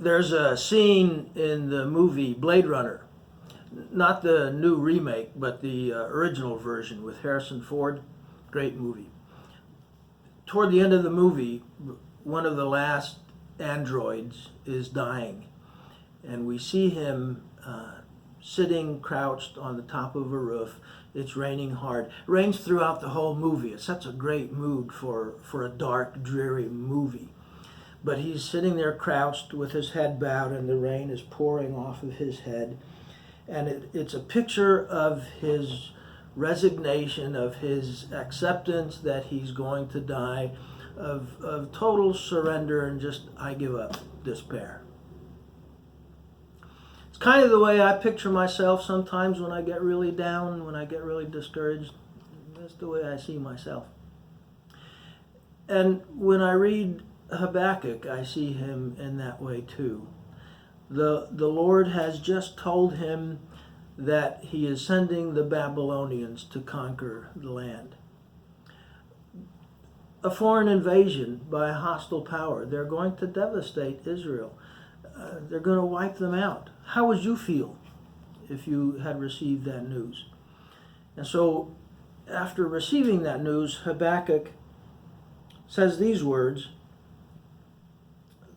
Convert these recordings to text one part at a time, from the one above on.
There's a scene in the movie Blade Runner, not the new remake, but the original version with Harrison Ford. Great movie. Toward the end of the movie, one of the last androids is dying, and we see him sitting crouched on the top of a roof. It's raining hard. It rains throughout the whole movie. It sets a great mood for a dark, dreary movie. But he's sitting there crouched with his head bowed, and the rain is pouring off of his head. And it's a picture of his resignation, of his acceptance that he's going to die, of total surrender and just, I give up, despair. It's kind of the way I picture myself sometimes when I get really down, when I get really discouraged. That's the way I see myself. And when I read Habakkuk, I see him in that way too. The Lord has just told him that he is sending the Babylonians to conquer the land. A foreign invasion by a hostile power. They're going to devastate Israel. They're going to wipe them out. How would you feel if you had received that news? And so, after receiving that news, Habakkuk says these words: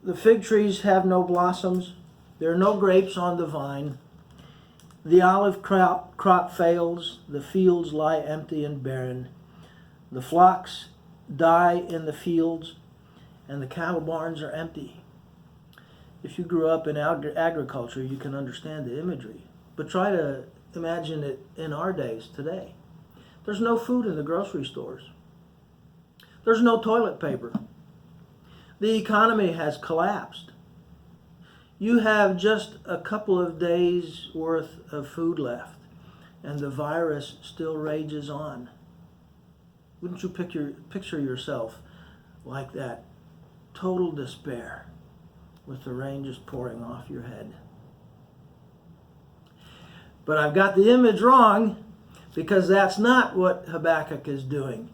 "The fig trees have no blossoms, there are no grapes on the vine. The olive crop fails, the fields lie empty and barren. The flocks die in the fields, and the cattle barns are empty." If you grew up in agriculture, you can understand the imagery. But try to imagine it in our days today. There's no food in the grocery stores. There's no toilet paper. The economy has collapsed. You have just a couple of days worth of food left, and the virus still rages on. Wouldn't you picture yourself like that? Total despair, with the rain just pouring off your head. But I've got the image wrong, because that's not what Habakkuk is doing.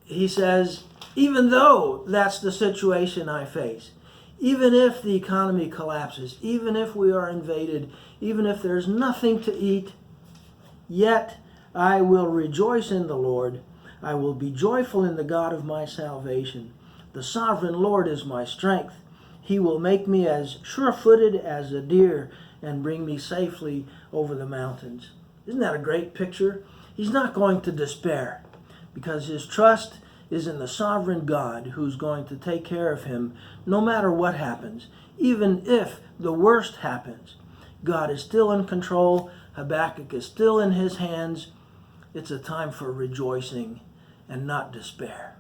He says, even though that's the situation I face, even if the economy collapses, even if we are invaded, even if there's nothing to eat, yet I will rejoice in the Lord. I will be joyful in the God of my salvation. The sovereign Lord is my strength. He will make me as sure-footed as a deer and bring me safely over the mountains. Isn't that a great picture? He's not going to despair, because his trust is in the sovereign God who's going to take care of him no matter what happens. Even if the worst happens, God is still in control. Habakkuk is still in his hands. It's a time for rejoicing and not despair.